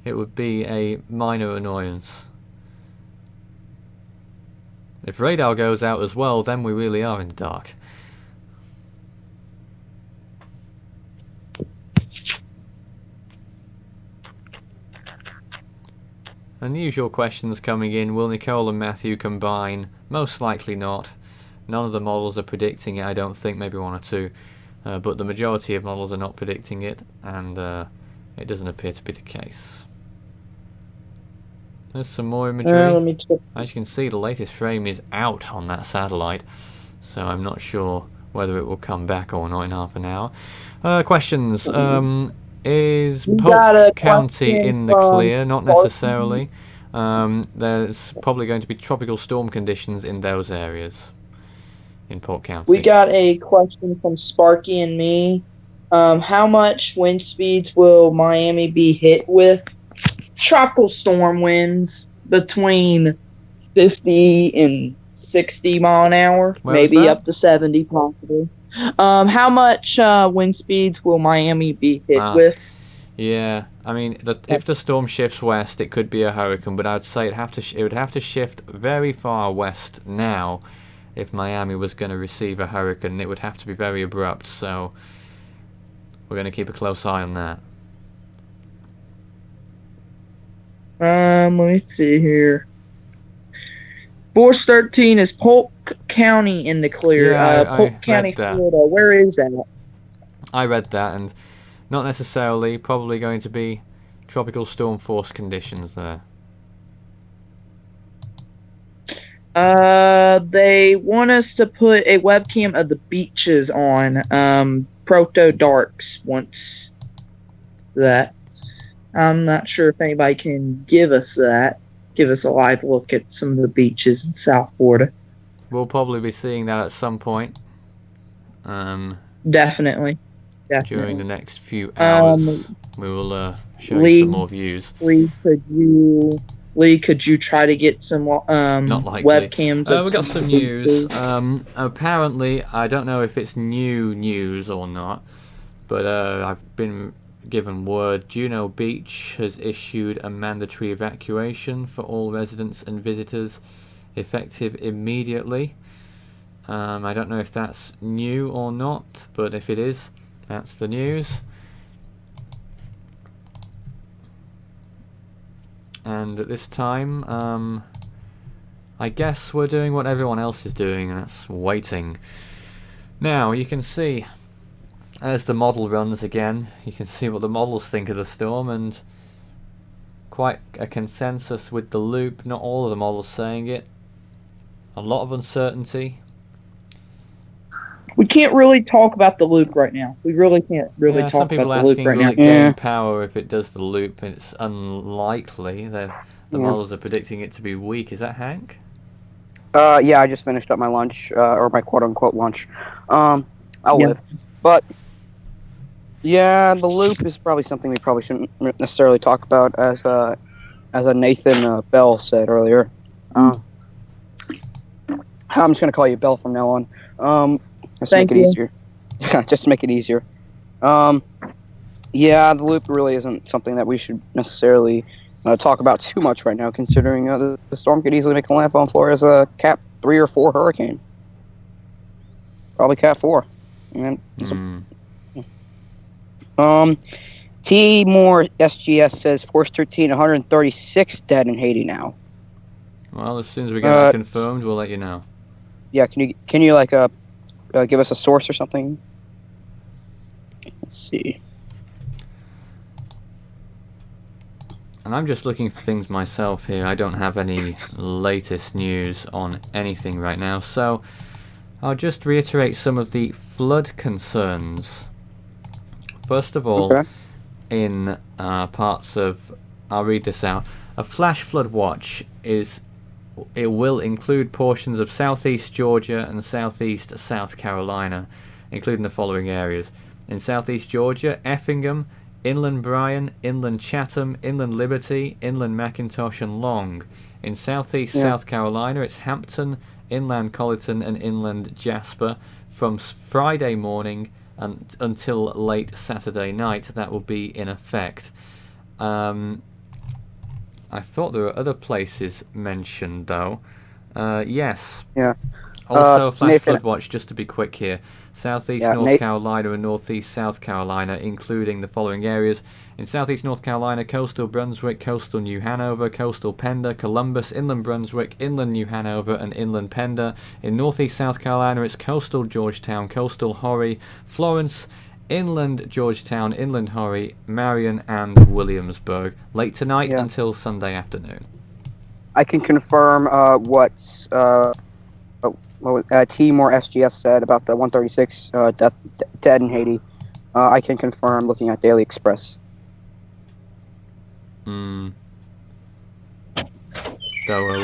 it would be a minor annoyance. If radar goes out as well, then we really are in the dark. Unusual questions coming in. Will Nicole and Matthew combine? Most likely not. None of the models are predicting it, I don't think, maybe one or two. But the majority of models are not predicting it, and it doesn't appear to be the case. There's some more imagery. As you can see, the latest frame is out on that satellite, so I'm not sure whether it will come back or not in half an hour. Questions. Is Polk County in the clear? Not necessarily. There's probably going to be tropical storm conditions in those areas in Polk County. We got a question from Sparky and me. How much wind speeds will Miami be hit with? Tropical storm winds between 50 and 60 mile an hour, maybe up to 70 possibly. How much wind speeds will Miami be hit with? Yeah, I mean, if the storm shifts west, it could be a hurricane, but I'd say it would have to shift very far west now if Miami was going to receive a hurricane. It would have to be very abrupt, so we're going to keep a close eye on that. Let me see here. Force 13 is Polk County in the clear. Yeah, Polk County, Florida. Where is that? I read that, and not necessarily. Probably going to be tropical storm force conditions there. They want us to put a webcam of the beaches on. Proto Darks wants that. I'm not sure if anybody can give us that. Give us a live look at some of the beaches in South Florida. We'll probably be seeing that at some point. Definitely. During the next few hours, we will show you some more views. Lee, could you try to get some webcams? We got some news. Apparently, I don't know if it's new news or not, but I've been given word Juno Beach has issued a mandatory evacuation for all residents and visitors, effective immediately. I don't know if that's new or not, but if it is, that's the news. And at this time, I guess we're doing what everyone else is doing, and that's waiting. Now, you can see, as the model runs again, you can see what the models think of the storm, and quite a consensus with the loop. Not all of the models saying it. A lot of uncertainty. We can't really talk about the loop right now. We really can't talk about the loop right now. Will it gain power if it does the loop? It's unlikely. The models are predicting it to be weak. Is that Hank? Yeah, I just finished up my lunch, or my quote-unquote lunch. I'll live. But, yeah, the loop is probably something we probably shouldn't necessarily talk about, as a Nathan Bell said earlier. I'm just going to call you Bell from now on. Just to make it easier. Just to make it easier. Yeah, the loop really isn't something that we should necessarily talk about too much right now, considering the storm could easily make a landfall in Florida as a Cat 3 or 4 hurricane. Probably Cat 4. And T. Moore SGS says Force 13, 136 dead in Haiti now. Well, as soon as we get that confirmed, we'll let you know. Yeah, can you like give us a source or something? Let's see. And I'm just looking for things myself here. I don't have any latest news on anything right now, so I'll just reiterate some of the flood concerns. First of all, in parts of... I'll read this out. A flash flood watch will include portions of southeast Georgia and southeast South Carolina, including the following areas. In southeast Georgia, Effingham, inland Bryan, inland Chatham, inland Liberty, inland McIntosh and Long. In southeast South Carolina, it's Hampton, inland Colleton and inland Jasper. From Friday morning until late Saturday night, that will be in effect. I thought there were other places mentioned, though. Yes. Yeah. Also, flash Nathan. flood watch, just to be quick here. Southeast Yeah, North Carolina and Northeast South Carolina, including the following areas. In Southeast North Carolina, coastal Brunswick, coastal New Hanover, coastal Pender, Columbus, inland Brunswick, inland New Hanover, and inland Pender. In Northeast South Carolina, it's coastal Georgetown, coastal Horry, Florence, inland Georgetown, inland Horry, Marion, and Williamsburg. Late tonight until Sunday afternoon. I can confirm what Timor SGS said about the 136 dead in Haiti. I can confirm looking at Daily Express. Though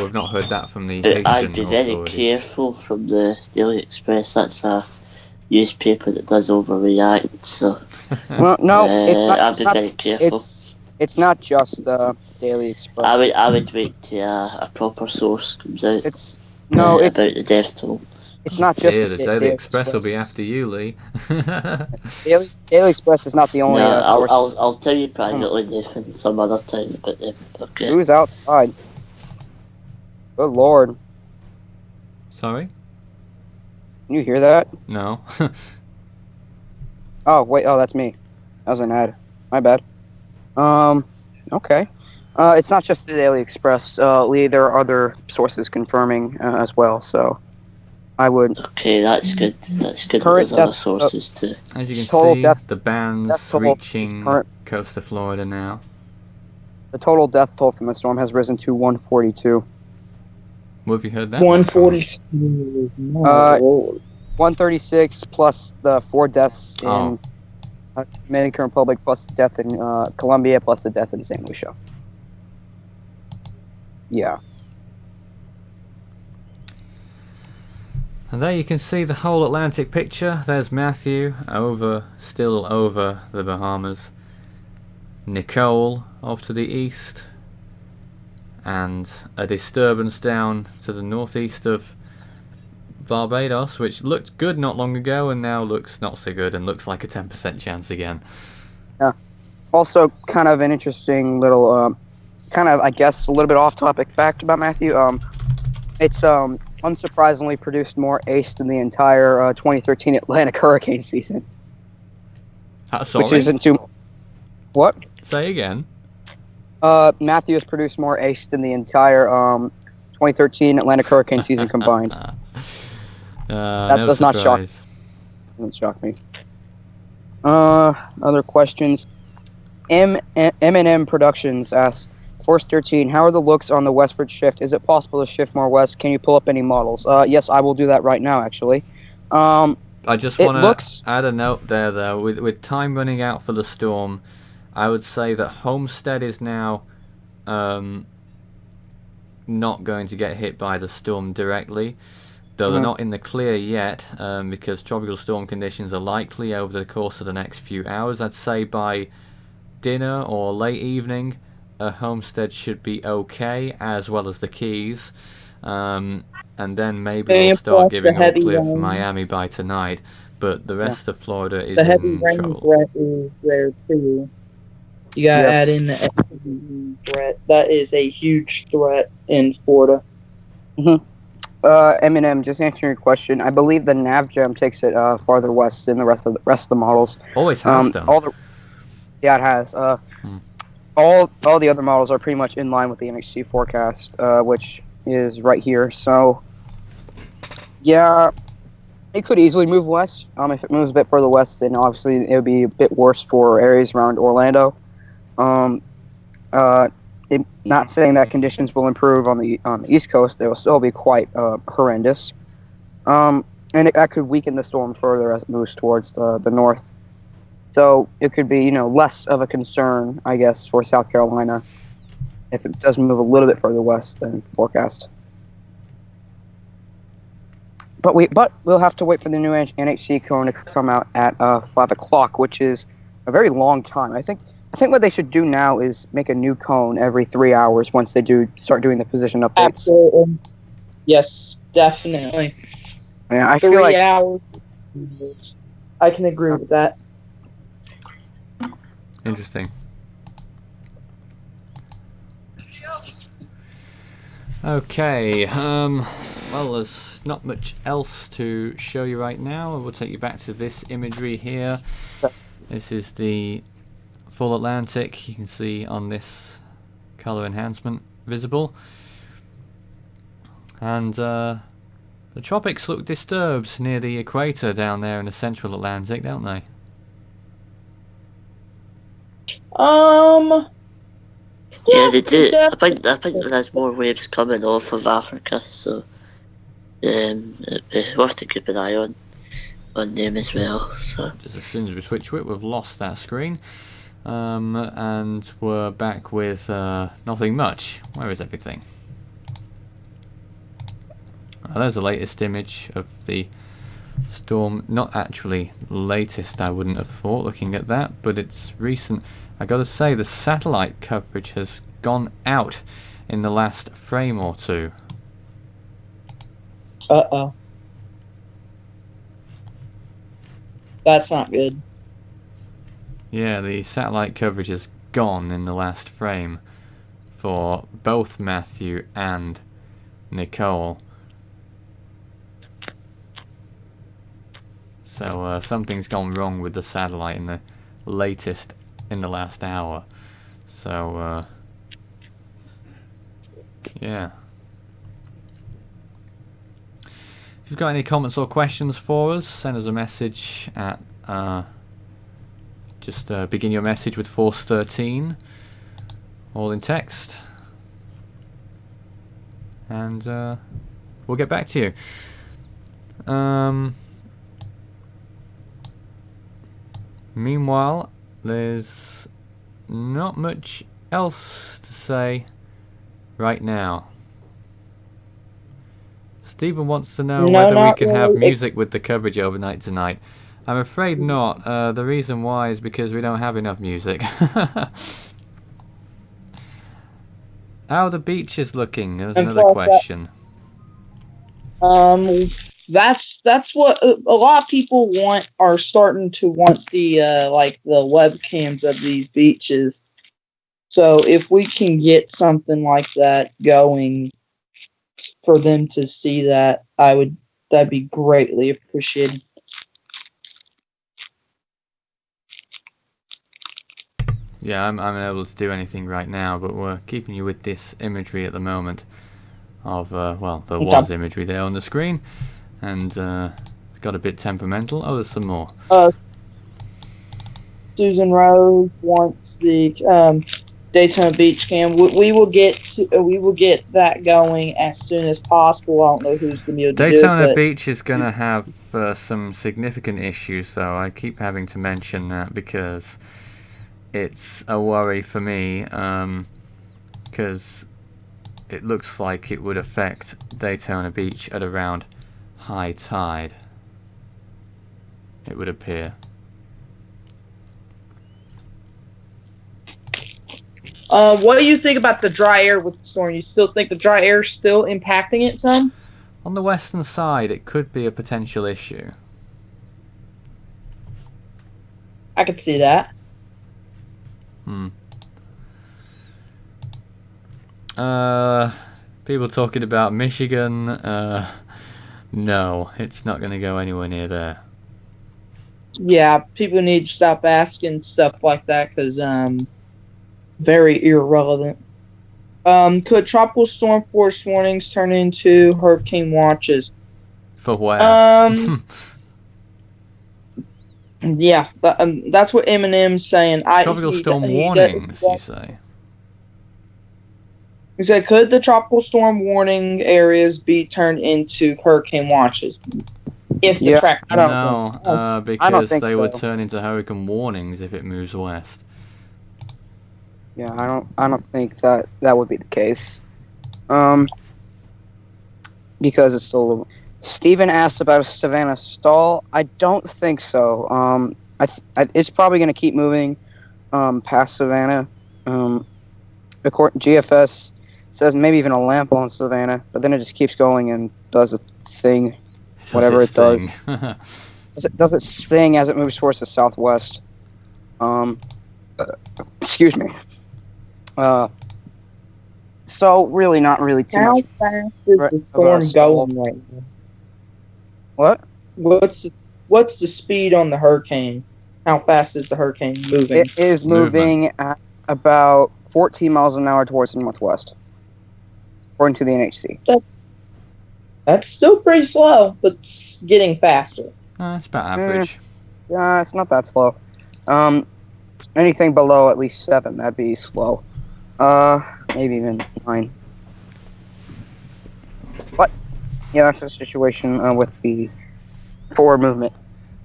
we've not heard that from the But Haitian I'd be very authorities. careful from the Daily Express. That's a newspaper that does overreact. So, well, no, it's not. I'd be very careful. It's not just Daily Express. I would wait till a proper source comes out. It's about the death toll. It's not just the Daily Express will be after you, Lee. Daily Express is not the only. I'll tell you privately, Nathan, some other time about them. Okay. Who's outside? Good Lord. Sorry? Can you hear that? No. Oh, wait. Oh, that's me. That was an ad. My bad. Okay. It's not just the Daily Express, Lee. There are other sources confirming as well, so I would... Okay, that's good. That's good that there's other sources too. As you can see, the band's reaching current, coast of Florida now. The total death toll from the storm has risen to 142. What have you heard that? 142. 136 plus the 4 deaths in Dominican Republic, plus the death in Colombia, plus the death in St. Lucia. Yeah. And there you can see the whole Atlantic picture. There's Matthew, still over the Bahamas. Nicole off to the east. And a disturbance down to the northeast of Barbados, which looked good not long ago and now looks not so good and looks like a 10% chance again. Yeah. Also, kind of an interesting little, I guess, a little bit off-topic fact about Matthew. It's unsurprisingly produced more ace than the entire 2013 Atlantic hurricane season. Sorry? Which isn't too... What? Say again. Matthew has produced more ace than the entire 2013 Atlantic hurricane season combined. That does not shock. Doesn't shock me. Other questions. M&M Productions asks, Force 13, how are the looks on the westward shift? Is it possible to shift more west? Can you pull up any models? Yes, I will do that right now, actually. I just want to add a note there, though. With time running out for the storm, I would say that Homestead is now not going to get hit by the storm directly, though they're not in the clear yet, because tropical storm conditions are likely over the course of the next few hours. I'd say by dinner or late evening, Homestead should be okay, as well as the Keys. And then maybe we'll start giving all clear for Miami by tonight. But the rest of Florida is in trouble. The heavy rain threat is there too. You gotta add in the heavy threat. That is a huge threat in Florida. Eminem, just answering your question, I believe the NavGem takes it farther west than the rest of the models. Always has done. Yeah, it has. All the other models are pretty much in line with the NHC forecast, which is right here. So, yeah, it could easily move west. If it moves a bit further west, then obviously it would be a bit worse for areas around Orlando. Not saying that conditions will improve on the East Coast. They will still be quite horrendous. And that could weaken the storm further as it moves towards the north. So it could be, less of a concern, I guess, for South Carolina if it does move a little bit further west than forecast. But we'll have to wait for the new NHC cone to come out at 5 o'clock, which is a very long time. I think what they should do now is make a new cone every 3 hours once they start doing the position updates. Absolutely. Yes, definitely. Yeah, I feel like 3 hours. I can agree with that. Interesting. Okay, well, there's not much else to show you right now. We'll take you back to this imagery here. This is the full Atlantic. You can see on this color enhancement visible. And the tropics look disturbed near the equator down there in the central Atlantic, don't they? Yeah, they do. I think there's more waves coming off of Africa, so it'd be worth to keep an eye on them as well. So just as soon as we switch to it, we've lost that screen, and we're back with nothing much. Where is everything? There's the latest image of the storm. Not actually latest, I wouldn't have thought, looking at that, but it's recent. I gotta say, the satellite coverage has gone out in the last frame or two. Uh-oh. That's not good. Yeah, the satellite coverage has gone in the last frame for both Matthew and Nicole. So something's gone wrong with the satellite in the latest, in the last hour. So yeah. If you've got any comments or questions for us, send us a message at just begin your message with Force 13, all in text, and we'll get back to you. Meanwhile, there's not much else to say right now. Stephen wants to know whether we can have music with the coverage overnight tonight. I'm afraid not. The reason why is because we don't have enough music. How are the beaches looking? There's another question. That's what a lot of people want. Are starting to want the like the webcams of these beaches. So if we can get something like that going for them to see that, that'd be greatly appreciated. Yeah, I'm unable to do anything right now, but we're keeping you with this imagery at the moment of, well, there was imagery there on the screen, and it's got a bit temperamental. Oh, there's some more. Susan Rose wants the Daytona Beach cam. We will get that going as soon as possible. I don't know who's going to be able to do it. Daytona Beach is going to have some significant issues, though. I keep having to mention that because it's a worry for me, because it looks like it would affect Daytona Beach at around high tide, it would appear. What do you think about the dry air with the storm? You still think the dry air is still impacting it some? On the western side, it could be a potential issue. I could see that. People talking about Michigan. No, it's not going to go anywhere near there. Yeah, people need to stop asking stuff like that because very irrelevant. Could tropical storm force warnings turn into hurricane watches? For where? Yeah, but, that's what Eminem's saying. Tropical storm warnings, you say? He said, could the tropical storm warning areas be turned into hurricane watches? If the track... No, because they would turn into hurricane warnings if it moves west. Yeah, I don't think that would be the case. Because it's still... Steven asked about a Savannah stall. I don't think so. It's probably going to keep moving past Savannah. GFS says maybe even a lamp on Savannah, but then it just keeps going and does a thing, whatever it does. It does its thing as it moves towards the southwest. Excuse me. So really, not really too How much. fast is Right, the of a storm stall. going right now? What? What's the speed on the hurricane? How fast is the hurricane moving? It is Movement. moving at about 14 miles an hour towards the northwest, according to the NHC. That's still pretty slow, but it's getting faster. It's about average. Yeah, it's not that slow. Anything below at least 7, that'd be slow. Maybe even 9. But yeah, that's the situation with the forward movement.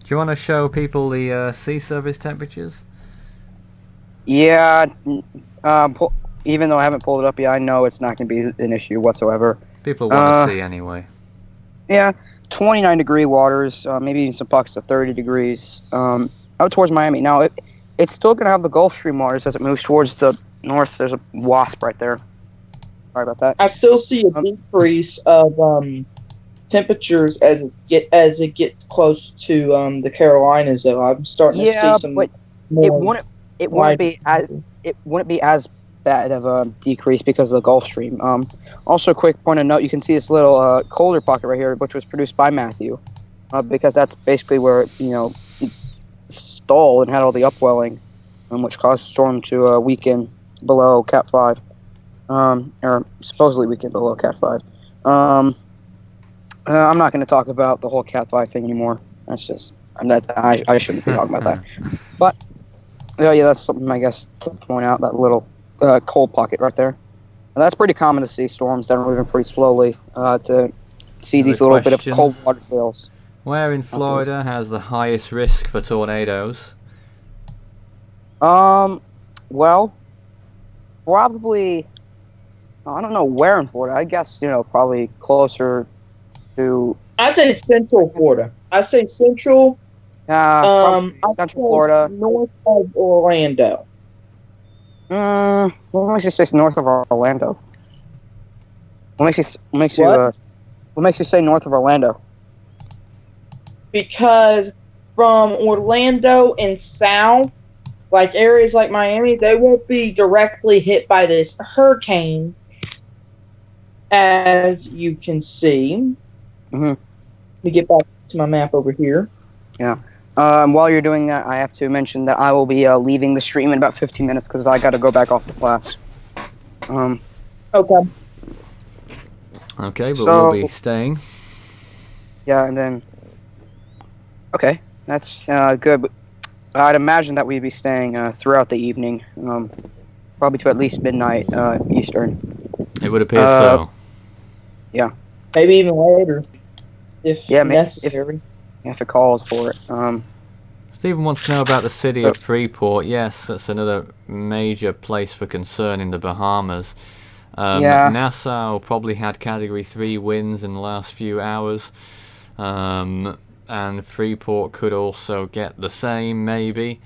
Do you want to show people the sea surface temperatures? Yeah, even though I haven't pulled it up yet, I know it's not going to be an issue whatsoever. People want to see anyway. Yeah, 29-degree waters, maybe even some pockets of 30 degrees. Out towards Miami. Now, it's still going to have the Gulf Stream waters as it moves towards the north. There's a wasp right there. Sorry about that. I still see a decrease of temperatures as it gets close to the Carolinas. Though I'm starting to see some. But more it wouldn't be as bad of a decrease because of the Gulf Stream. Also, quick point of note: you can see this little colder pocket right here, which was produced by Matthew, because that's basically where it stalled and had all the upwelling, which caused the storm to weaken below Cat 5, or supposedly weaken below Cat 5. I'm not going to talk about the whole Cat 5 thing anymore. That's just I shouldn't be talking about that. But yeah, that's something I guess to point out, that little cold pocket right there. And that's pretty common to see storms that are moving pretty slowly, to see these little bit of cold water sails. Where in Florida has the highest risk for tornadoes? Well, probably, I don't know where in Florida. I guess, probably closer to... I say Central Florida. I say Central. Central Florida. North of Orlando. What makes you say north of Orlando? What makes you say north of Orlando? Because from Orlando and south, like areas like Miami, they won't be directly hit by this hurricane, as you can see. Mm-hmm. Let me get back to my map over here. Yeah. While you're doing that, I have to mention that I will be leaving the stream in about 15 minutes because I got to go back off to class. Okay. Okay, but we'll be staying. Yeah, and then... Okay, that's good. But I'd imagine that we'd be staying throughout the evening, probably to at least midnight Eastern. It would appear so. Yeah. Maybe even later, if necessary. If it calls for it. Stephen wants to know about the city of Freeport. Yes, that's another major place for concern in the Bahamas. Nassau probably had Category 3 winds in the last few hours. And Freeport could also get the same, maybe,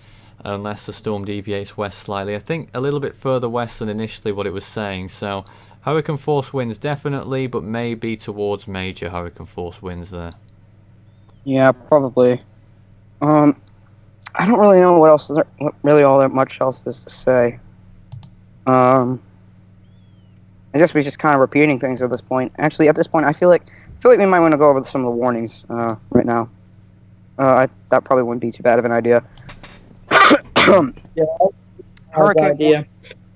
unless the storm deviates west slightly. I think a little bit further west than initially what it was saying. So hurricane force winds definitely, but maybe towards major hurricane force winds there. Yeah, probably. I don't really know what else. What really all that much else is to say. I guess we're just kind of repeating things at this point. Actually, at this point, I feel like we might want to go over some of the warnings right now. That probably wouldn't be too bad of an idea. Yeah, hurricane idea.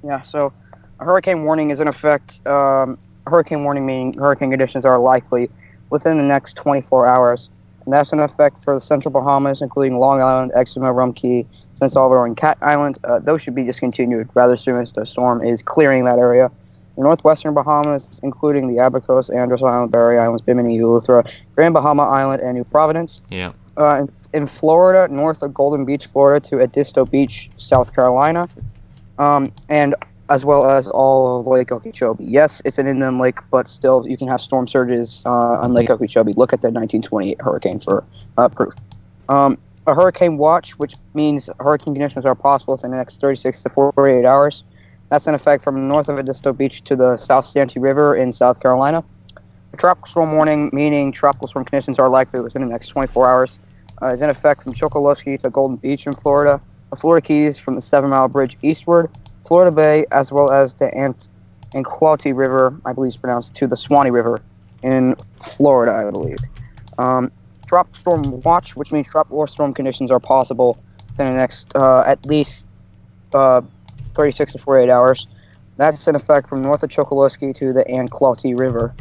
Yeah, so a hurricane warning is in effect. A hurricane warning meaning hurricane conditions are likely within the next 24 hours. And that's in effect for the Central Bahamas, including Long Island, Exuma, Rum Cay, San Salvador, and Cat Island. Those should be discontinued rather soon as the storm is clearing that area. The northwestern Bahamas, including the Abacos, Andros Island, Berry Islands, Bimini, Eleuthera, Grand Bahama Island, and New Providence. Yeah. In Florida, north of Golden Beach, Florida, to Edisto Beach, South Carolina, and as well as all of Lake Okeechobee. Yes, it's an inland lake, but still, you can have storm surges on Lake Okeechobee. Look at the 1928 hurricane for proof. A hurricane watch, which means hurricane conditions are possible within the next 36 to 48 hours. That's in effect from north of Edisto Beach to the South Santee River in South Carolina. A tropical storm warning, meaning tropical storm conditions are likely within the next 24 hours, is in effect from Chokoloskee to Golden Beach in Florida, the Florida Keys from the 7 Mile Bridge eastward, Florida Bay, as well as the and Quality River, I believe it's pronounced, to the Swanee River in Florida, I believe. Tropical storm watch, which means tropical storm conditions are possible within the next at least 36 to 48 hours. That's in effect from north of Chokoloskee to the Quality River.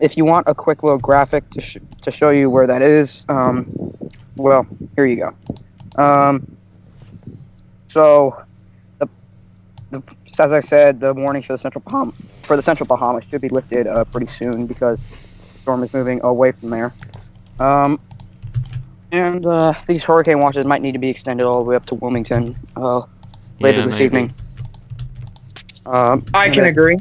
If you want a quick little graphic to show you where that is, well, here you go. So, as I said, the warnings for the Central Bahamas should be lifted pretty soon because the storm is moving away from there. And these hurricane watches might need to be extended all the way up to Wilmington later this evening. I can agree.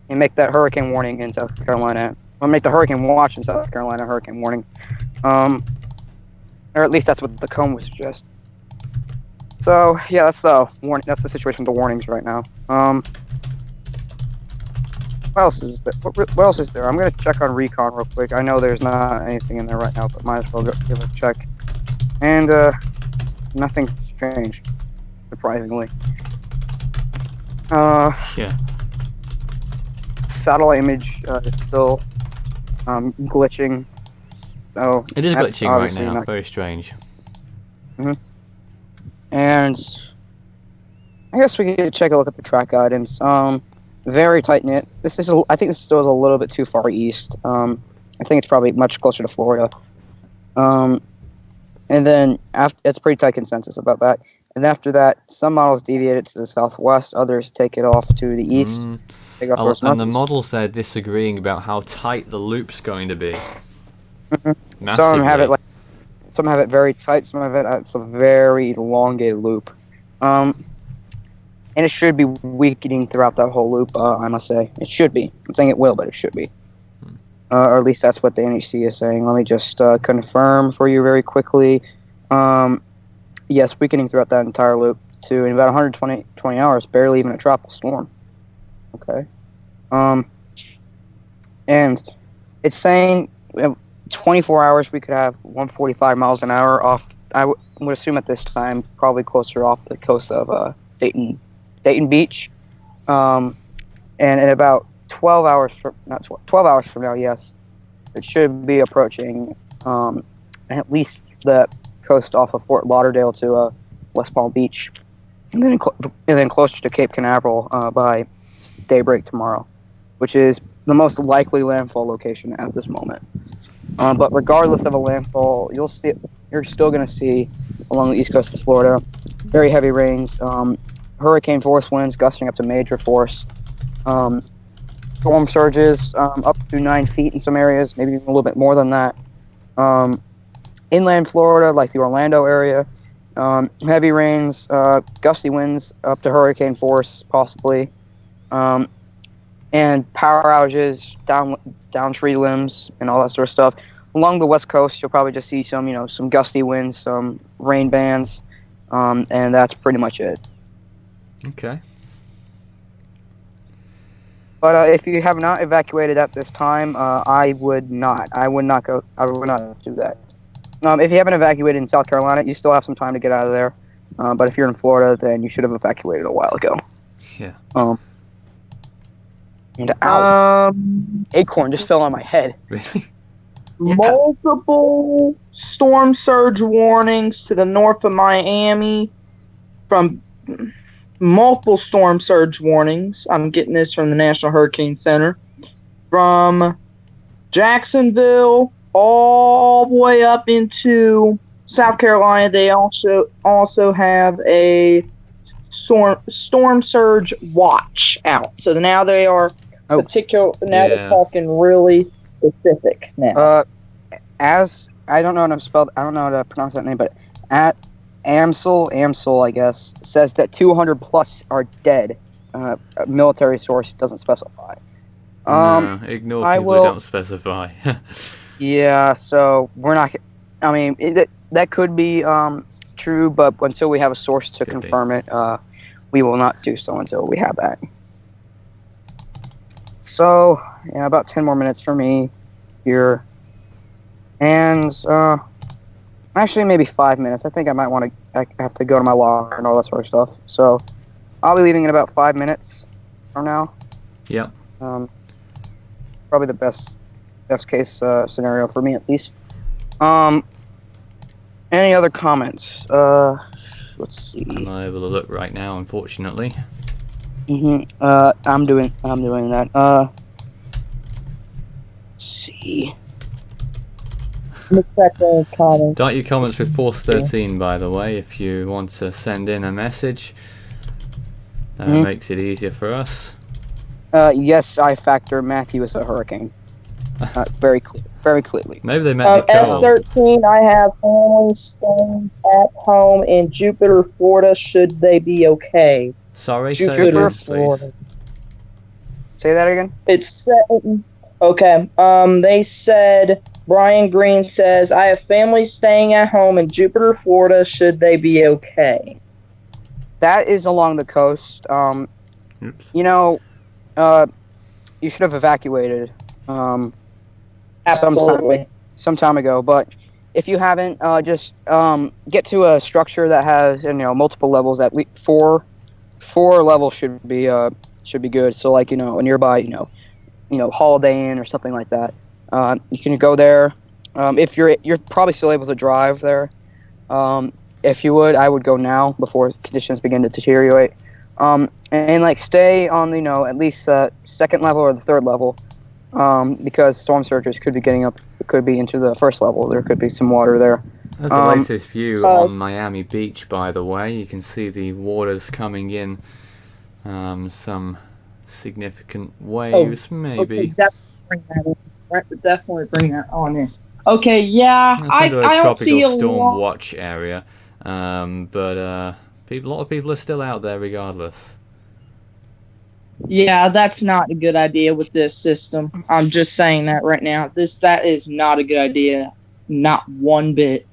And make that hurricane warning in South Carolina. Or make the hurricane watch in South Carolina hurricane warning. Or at least that's what the cone would suggest. So yeah, that's the warning. That's the situation with the warnings right now. What else is there? What else is there? I'm gonna check on recon real quick. I know there's not anything in there right now, but might as well give it a check. And nothing's changed, surprisingly. Yeah. Satellite image is still glitching. So It is glitching right obviously now. not- Very strange. And I guess we could take a look at the track guidance. Very tight knit. I think this still is a little bit too far east. I think it's probably much closer to Florida. And then it's pretty tight consensus about that. And after that, some models deviate it to the southwest, others take it off to the east. Take it off towards And the northeast. models they're disagreeing about how tight the loop's going to be. Some have it very tight. Some have it's a very elongated loop. And it should be weakening throughout that whole loop. I must say, it should be. I'm saying it will, but it should be. Or at least that's what the NHC is saying. Let me just confirm for you very quickly. Yes, weakening throughout that entire loop to in about 120 hours, barely even a tropical storm. Okay. And it's saying 24 hours we could have 145 miles an hour off. I would assume at this time probably closer off the coast of Dayton Beach. And in about 12 hours from now, yes, it should be approaching at least the coast off of Fort Lauderdale to West Palm Beach, and then closer to Cape Canaveral by daybreak tomorrow, which is the most likely landfall location at this moment. But regardless of a landfall, you're still going to see along the east coast of Florida very heavy rains, hurricane force winds gusting up to major force, storm surges up to 9 feet in some areas, maybe even a little bit more than that. Inland Florida, like the Orlando area, heavy rains, gusty winds up to hurricane force, possibly, and power outages, down tree limbs, and all that sort of stuff. Along the west coast, you'll probably just see some gusty winds, some rain bands, and that's pretty much it. Okay. But if you have not evacuated at this time, I would not do that. If you haven't evacuated in South Carolina, you still have some time to get out of there. But if you're in Florida, then you should have evacuated a while ago. Yeah. And acorn just fell on my head. Really? Multiple storm surge warnings to the north of Miami from multiple storm surge warnings. I'm getting this from the National Hurricane Center. From Jacksonville all the way up into South Carolina, they also have a storm surge watch out. So now they are they're talking really specific now. As I don't know how to pronounce that name, but at AMSL, I guess, says that 200 plus are dead. A military source doesn't specify. No, ignore people who don't specify. Yeah, so we're not. I mean, that could be true, but until we have a source to confirm it, we will not do so until we have that. So, yeah, about 10 more minutes for me here. And, actually maybe 5 minutes. I think I have to go to my locker and all that sort of stuff. So, I'll be leaving in about 5 minutes from now. Yep. Probably the best case scenario for me, at least. Any other comments? Let's see. I'm not able to look right now, unfortunately. I'm doing that. Let's see. Start your comments with Force 13, by the way, if you want to send in a message. That makes it easier for us. Yes, I factor Matthew as a hurricane. Very clearly. Maybe they meant Nicole. S13, I have family staying at home in Jupiter, Florida. Should they be okay? Sorry, Jupiter, Florida. Please. Say that again. It's okay. They said Brian Green says I have family staying at home in Jupiter, Florida. Should they be okay? That is along the coast. Oops. You know, you should have evacuated. Absolutely. Some time ago, but if you haven't, just get to a structure that has multiple levels. At least four levels should be good. So like a nearby Holiday Inn or something like that. You can go there. If you're probably still able to drive there. If you would, I would go now before conditions begin to deteriorate. And like stay on at least the second level or the third level. Because storm surges could be getting up, could be into the first level. There could be some water there. That's the latest view on Miami Beach, by the way. You can see the waters coming in, some significant waves, maybe. Okay, definitely bring that on in. Okay, yeah, I don't see a tropical storm lot. watch area, but a lot of people are still out there regardless. Yeah, that's not a good idea with this system. I'm just saying that right now. That is not a good idea. Not one bit.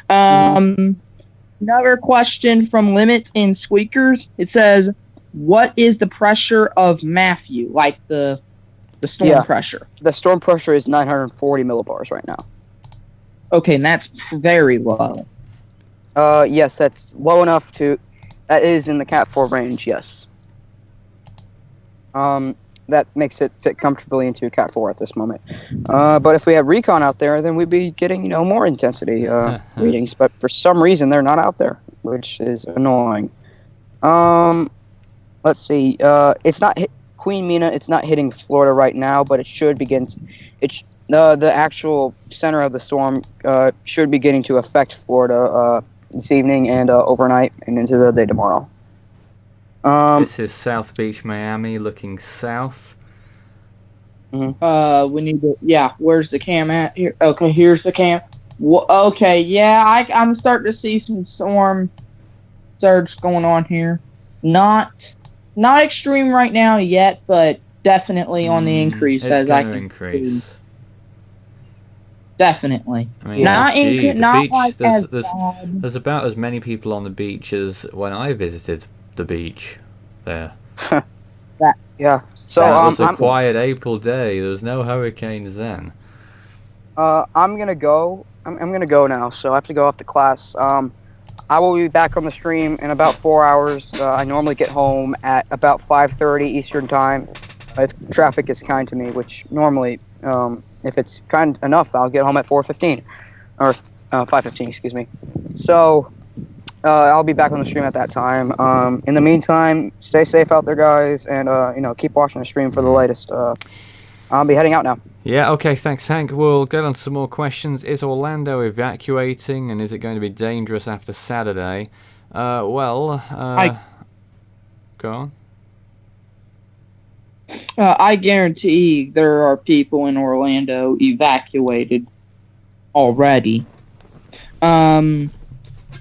Another question from Limit in Squeakers. It says, what is the pressure of Matthew? Like the storm pressure. The storm pressure is 940 millibars right now. Okay, and that's very low. Yes, that's low enough that is in the Cat 4 range, yes. That makes it fit comfortably into Cat 4 at this moment. But if we had recon out there, then we'd be getting, more intensity readings. But for some reason, they're not out there, which is annoying. Let's see. It's not Queen Mina. It's not hitting Florida right now, but it should begin. The actual center of the storm should be getting to affect Florida this evening and overnight and into the day tomorrow. This is South Beach, Miami, looking south. We need to. Yeah, where's the cam at? Here. Okay, here's the cam. Okay, yeah, I'm starting to see some storm surge going on here. Not extreme right now yet, but definitely on the increase as I can increase. See. Definitely. I mean, not the not beach. like There's about as many people on the beach as when I visited the beach there. Yeah. So it was a quiet April day. There was no hurricanes then. I'm gonna go. I'm gonna go now. So I have to go off to class. I will be back on the stream in about 4 hours. I normally get home at about 5:30 Eastern time. If traffic is kind to me, which normally, if it's kind enough, I'll get home at 4:15 or 5:15. Excuse me. So. I'll be back on the stream at that time. In the meantime, stay safe out there, guys, and keep watching the stream for the latest. I'll be heading out now. Yeah, okay, thanks, Hank. We'll get on to some more questions. Is Orlando evacuating, and is it going to be dangerous after Saturday? Go on. I guarantee there are people in Orlando evacuated already.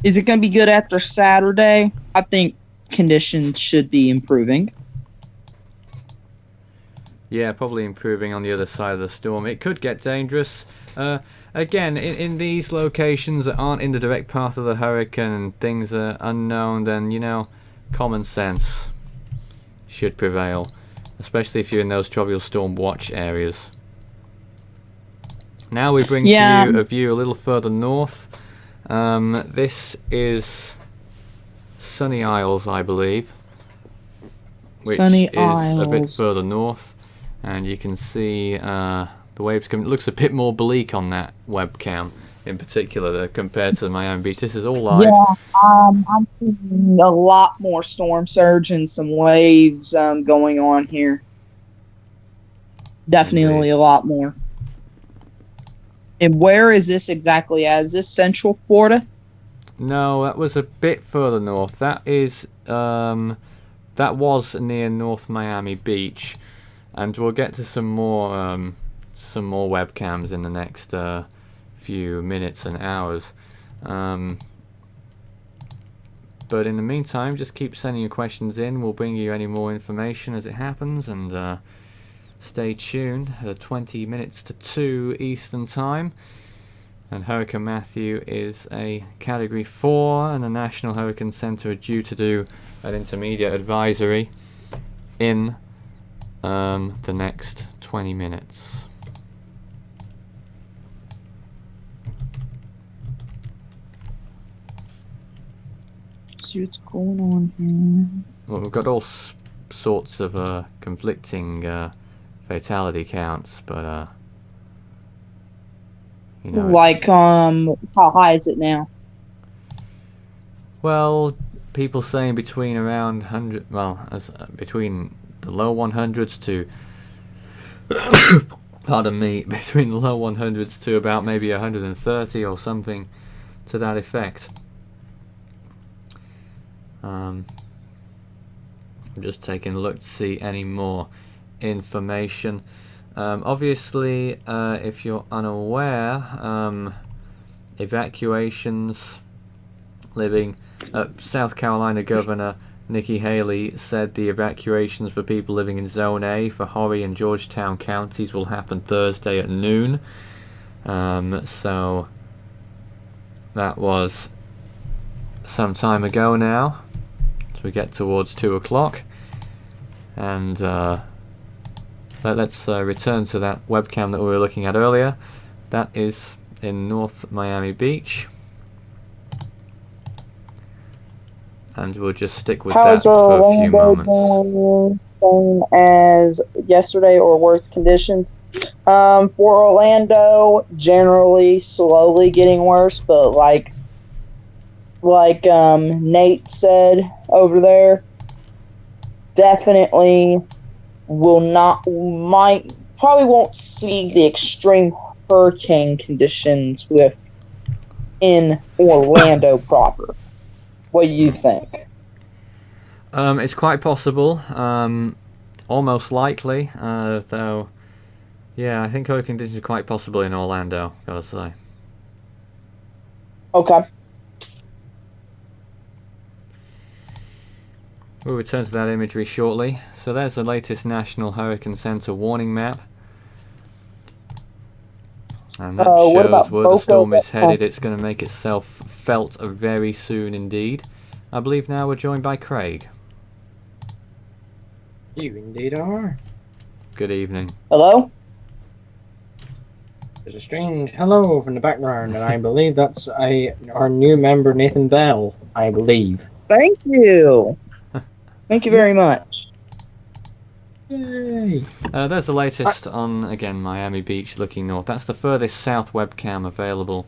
Is it going to be good after Saturday? I think conditions should be improving. Yeah, probably improving on the other side of the storm. It could get dangerous. Again, in these locations that aren't in the direct path of the hurricane and things are unknown, then, common sense should prevail. Especially if you're in those tropical storm watch areas. Now we bring to you a view a little further north. This is Sunny Isles, I believe. which Sunny is a bit Isles. further north, and you can see the waves coming. It looks a bit more bleak on that webcam in particular compared to Miami Beach. This is all live. Yeah, I'm seeing a lot more storm surge and some waves going on here. Definitely Indeed. a lot more. And where is this exactly at? Is this Central Florida? No, that was a bit further north. That is that was near North Miami Beach, and we'll get to some more webcams in the next few minutes and hours. But in the meantime, just keep sending your questions in. We'll bring you any more information as it happens, and stay tuned. 20 minutes to 2 Eastern Time. And Hurricane Matthew is a Category 4, and the National Hurricane Center are due to do an intermediate advisory in the next 20 minutes. See what's going on here. Well, we've got all sorts of conflicting fatality counts, but you know, Like, how high is it now? well, people saying between around 100, well, between the low 100s to, pardon me, between the low 100s to about maybe 130 or something to that effect. I'm just taking a look to see any more information. Obviously, if you're unaware, evacuations South Carolina Governor Nikki Haley said the evacuations for people living in Zone A for Horry and Georgetown counties will happen Thursday at noon. So that was some time ago now. As we get towards 2 o'clock, and let's return to that webcam that we were looking at earlier. That is in North Miami Beach, and we'll just stick with that for a few moments. Same as yesterday or worse conditions. For Orlando, generally slowly getting worse, but like Nate said over there, definitely probably won't see the extreme hurricane conditions in Orlando proper. What do you think? It's quite possible, almost likely, though. Yeah, I think hurricane conditions are quite possible in Orlando, gotta say. Okay. We'll return to that imagery shortly. So there's the latest National Hurricane Center warning map. And that shows where the storm is headed. It's going to make itself felt very soon indeed. I believe now we're joined by Craig. You indeed are. Good evening. Hello? There's a strange hello from the background, and I believe that's our new member, Nathan Bell, I believe. Thank you. Thank you very much. Yay! There's the latest on, again, Miami Beach looking north. That's the furthest south webcam available,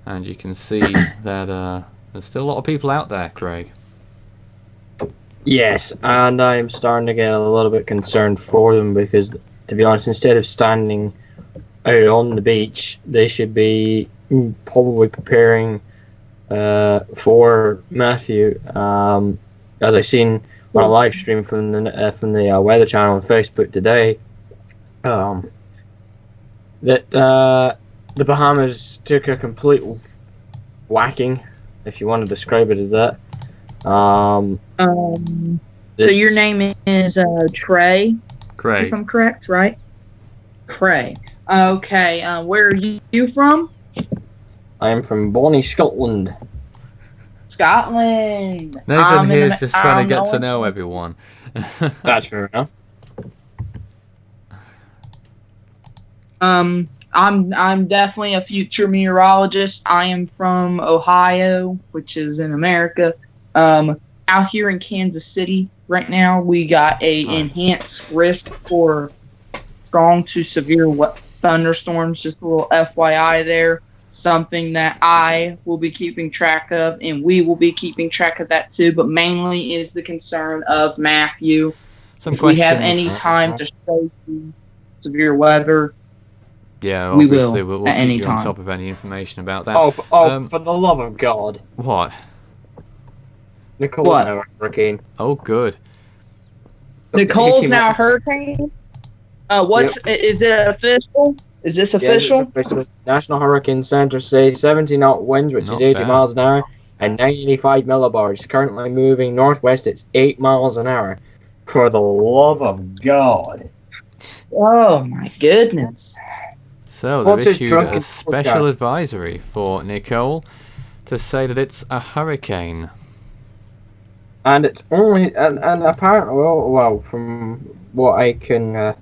and you can see that there's still a lot of people out there, Craig. Yes, and I'm starting to get a little bit concerned for them because, to be honest, instead of standing out on the beach, they should be probably preparing for Matthew. As I seen on a live stream from the Weather Channel on Facebook today, that the Bahamas took a complete whacking, if you want to describe it as that. So your name is Trey? Craig. If I'm correct, right? Craig. Okay, where are you from? I am from Bonnie, Scotland. Scotland. Nathan here's just trying to get to know everyone. That's fair enough. I'm definitely a future meteorologist. I am from Ohio, which is in America. Out here in Kansas City, right now. We got a enhanced risk for strong to severe thunderstorms. Just a little FYI there. Something that I will be keeping track of, and we will be keeping track of that too. But mainly is the concern of Matthew. Some If we have questions. any time to show you severe weather, Yeah, we obviously will we'll at keep any you on time. top of any information about that. For the love of God. What? Nicole What? now a hurricane. Oh, good. Nicole's now a hurricane. Is it official? Is this official? Yes, it's official. National Hurricane Center says 70 knot winds, which Not is 80 bad. miles an hour, and 95 millibars. Currently moving northwest, it's 8 miles an hour. For the love of God. Oh my goodness. So What's they've his issued drunken a special forecast? advisory for Nicole to say that it's a hurricane. And it's only, and apparently, well, from what I can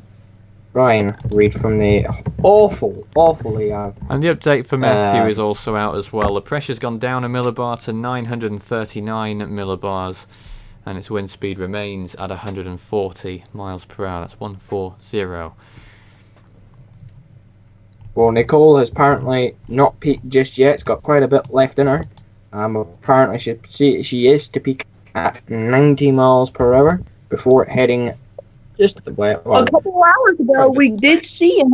try and read from the awfully And the update for Matthew is also out as well. The pressure's gone down a millibar to 939 millibars, and its wind speed remains at 140 miles per hour. That's 140. Well, Nicole has apparently not peaked just yet. It's got quite a bit left in her. Apparently she is to peak at 90 miles per hour before heading just the way. Well, A couple hours ago, we did see an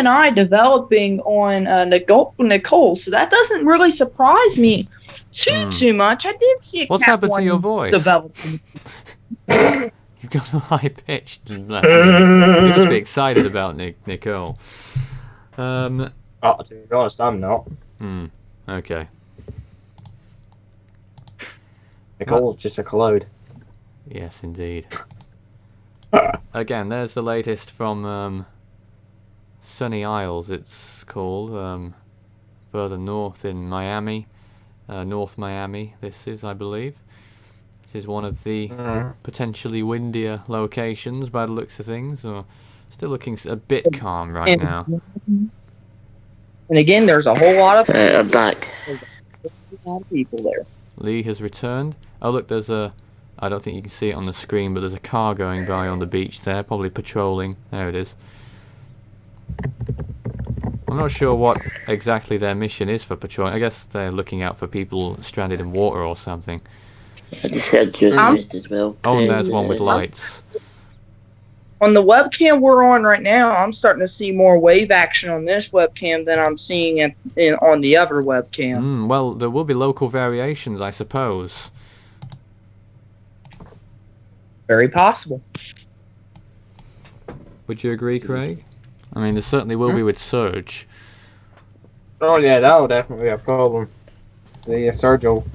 eye developing on Nicole, so that doesn't really surprise me too much. I did see a What's cat happened to one your voice? developing. You've got a high pitched laugh. You must be excited about Nicole. to be honest, I'm not. Okay. Nicole's just a cloud. Yes, indeed. Again, there's the latest from Sunny Isles, it's called. Further north in Miami. North Miami, this is, I believe. This is one of the potentially windier locations by the looks of things. Or still looking a bit calm right now. And again, there's a whole lot of I'm back. people there. Lee has returned. Oh look, there's a... I don't think you can see it on the screen, but there's a car going by on the beach there, probably patrolling. There it is. I'm not sure what exactly their mission is for patrolling. I guess they're looking out for people stranded in water or something. I just heard journalist as well. Oh, and there's one with lights. On the webcam we're on right now, I'm starting to see more wave action on this webcam than I'm seeing on the other webcam. Well, there will be local variations, I suppose. Very possible. Would you agree, Craig? I mean, there certainly will be with surge. Oh yeah, that will definitely be a problem. The surge will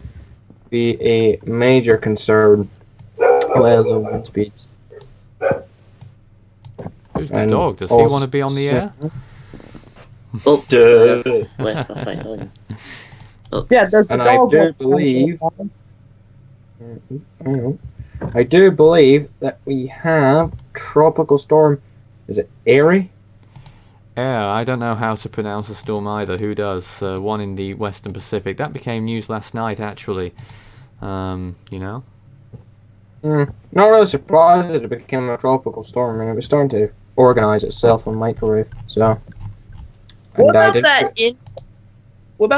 be a major concern. Well, the wind speeds. Who's the dog? Does he want to be on the air? Oh, left my fight on. Oh. Yeah, there's the And dog. I do believe that we have tropical storm. Is it Erie? Yeah, I don't know how to pronounce the storm either. Who does? One in the Western Pacific. That became news last night, actually. You know? Not really surprised that it became a tropical storm. I mean, it was starting to organize itself on microwave. So. What about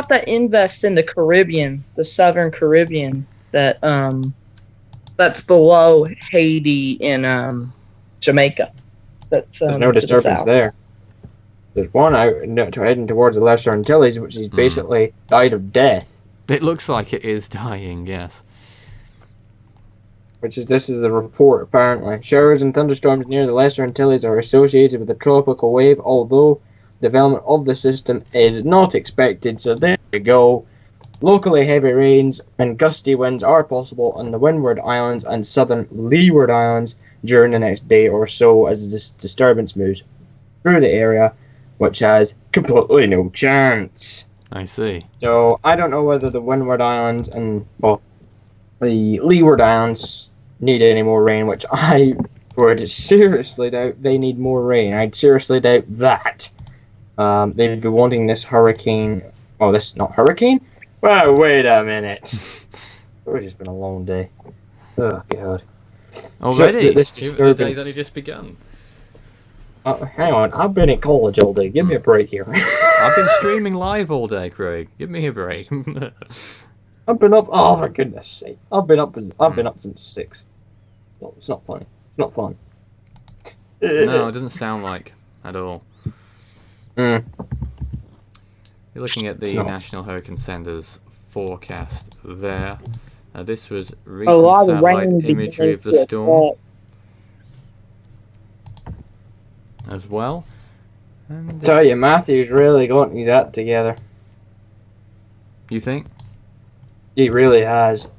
that invest in the Caribbean, the Southern Caribbean, that's below Haiti and Jamaica? That's there's no disturbance there. There's one out heading towards the Lesser Antilles, which is basically died of death. It looks like it is dying, yes. This is the report apparently. Showers and thunderstorms near the Lesser Antilles are associated with a tropical wave, although development of the system is not expected. So there you go. Locally heavy rains and gusty winds are possible on the Windward Islands and southern Leeward Islands during the next day or so as this disturbance moves through the area, which has completely no chance. I see. So I don't know whether the Windward Islands and the Leeward Islands need any more rain, which I would seriously doubt they need more rain. I'd seriously doubt that. They'd be wanting this hurricane. Oh, this is not hurricane? Well, wait a minute. It's just been a long day. Oh god. Already? This The day's disturbance. only just begun. Hang on, I've been in college all day. Give me a break here. I've been streaming live all day, Craig. Give me a break. I've been up. Oh, for goodness sake! I've been up since 6. Well, it's not funny. It's not fun. No, it doesn't sound like at all. Mm. You're looking at the National Hurricane Center's forecast there. This was recent lot of satellite rain imagery of the beginning to storm as well. And, Tell you, Matthew's really gotten his act together. you think? He really has.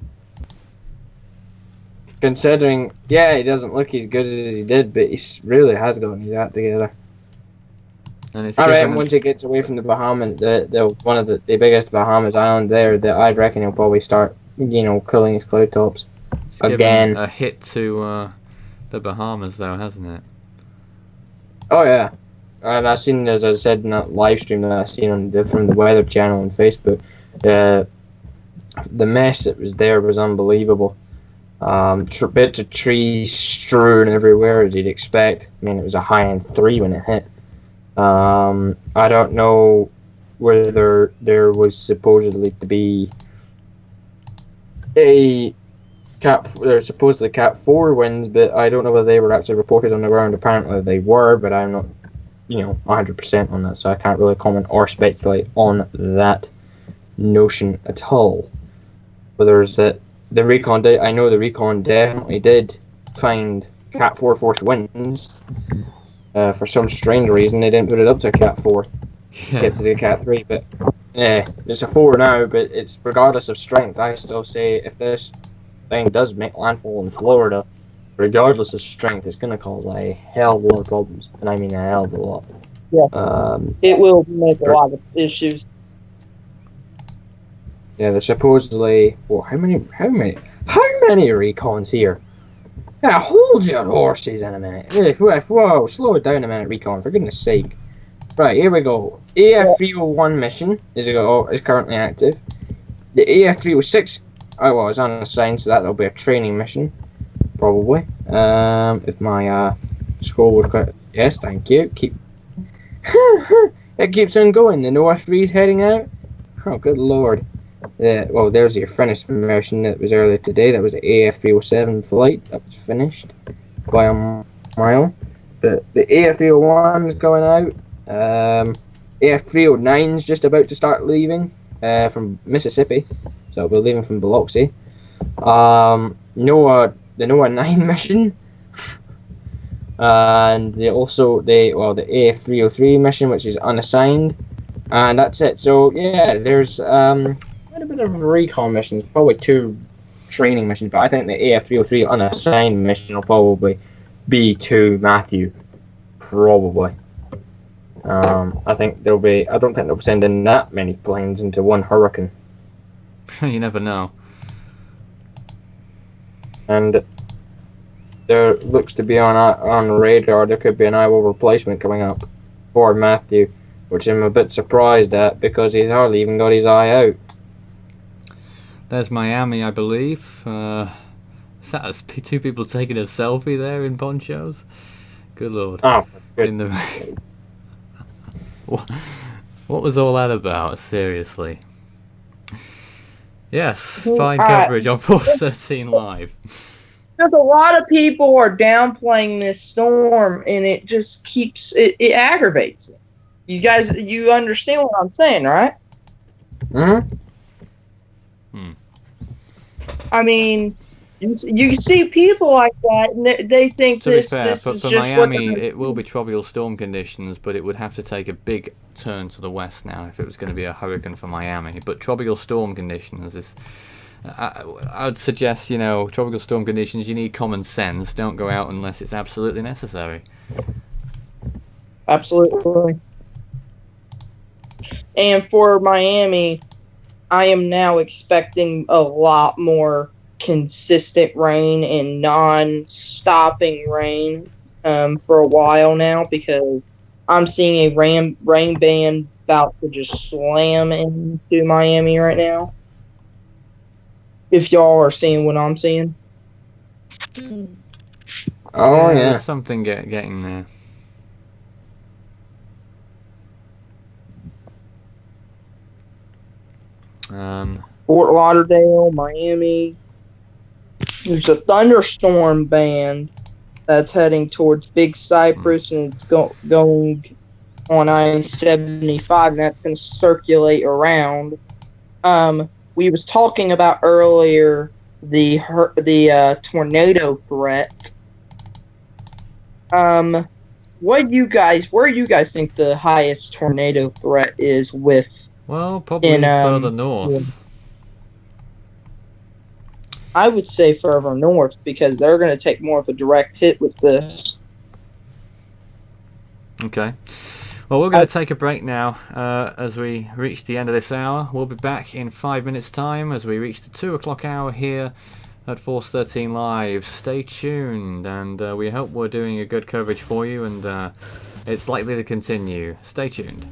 Considering, yeah, he doesn't look as good as he did, but he really has gotten his act together. And it's I reckon given once he gets away from the Bahamas, the one of the biggest Bahamas island there, that I reckon he'll probably start, cooling his cloud tops it's given again. a hit to the Bahamas, though, hasn't it? Oh yeah, and I've seen, as I said in that live stream that I've seen from the Weather Channel on Facebook, the mess that was there was unbelievable. Bits of trees strewn everywhere as you'd expect. I mean, it was a high-end 3 when it hit. I don't know whether there was supposedly to be there's supposedly Cat 4 winds, but I don't know whether they were actually reported on the ground. Apparently they were, but I'm not, 100% on that, so I can't really comment or speculate on that notion at all. But there's that. I know the recon definitely did find Cat 4 force winds. For some strange reason, they didn't put it up to a Cat 4. Yeah. Kept it to a Cat 3, but it's a 4 now, but it's regardless of strength. I still say if this thing does make landfall in Florida, regardless of strength, it's going to cause a hell of a lot of problems. And I mean a hell of a lot. Yeah. It will make a lot of issues. Yeah, there's supposedly how many recons here? Yeah, hold your horses in a minute. Whoa, slow it down a minute, recon, for goodness sake. Right, here we go. AF301 mission is currently active. The AF306 is unassigned, so that'll be a training mission, probably. If my scroll would quit. Yes, thank you. It keeps on going. The Noah 3 is heading out. Oh, good lord. There's your finished mission that was earlier today. That was the AF307 flight. That was finished by a mile. But the AF301 is going out. AF309 is just about to start leaving from Mississippi. So we're leaving from Biloxi. The NOAA 9 mission. And the AF303 mission, which is unassigned. And that's it. So yeah, there's quite a bit of recon missions, probably 2 training missions, but I think the AF303 unassigned mission will probably be to Matthew. Probably. I don't think they'll be sending that many planes into one hurricane. You never know. And there looks to be on radar, there could be an IO replacement coming up for Matthew, which I'm a bit surprised at because he's hardly even got his eye out. There's Miami, I believe. Is that 2 people taking a selfie there in ponchos? Good lord. Oh, for In the... What was all that about? Seriously. Yes, fine coverage on Force 13 Live. Because a lot of people are downplaying this storm, and it just keeps it aggravates it. You guys, you understand what I'm saying, right? Mm-hmm. I mean, you see people like that, and they think to this be fair, is for just Miami, what it will be tropical storm conditions, but it would have to take a big turn to the west now if it was going to be a hurricane for Miami. But tropical storm conditions is... I would suggest, tropical storm conditions, you need common sense. Don't go out unless it's absolutely necessary. Absolutely. And for Miami, I am now expecting a lot more consistent rain and non-stopping rain for a while now, because I'm seeing a rain band about to just slam into Miami right now. If y'all are seeing what I'm seeing. Oh yeah. There's something getting there. Fort Lauderdale, Miami. There's a thunderstorm band that's heading towards Big Cypress, and it's going on I-75, and that's going to circulate around. We was talking about earlier the tornado threat. Where do you guys think the highest tornado threat is with? Well, probably further north. I would say further north because they're going to take more of a direct hit with this. Okay. Well, we're going to take a break now as we reach the end of this hour. We'll be back in 5 minutes' time as we reach the 2 o'clock hour here at Force 13 Live. Stay tuned, and we hope we're doing a good coverage for you, and it's likely to continue. Stay tuned.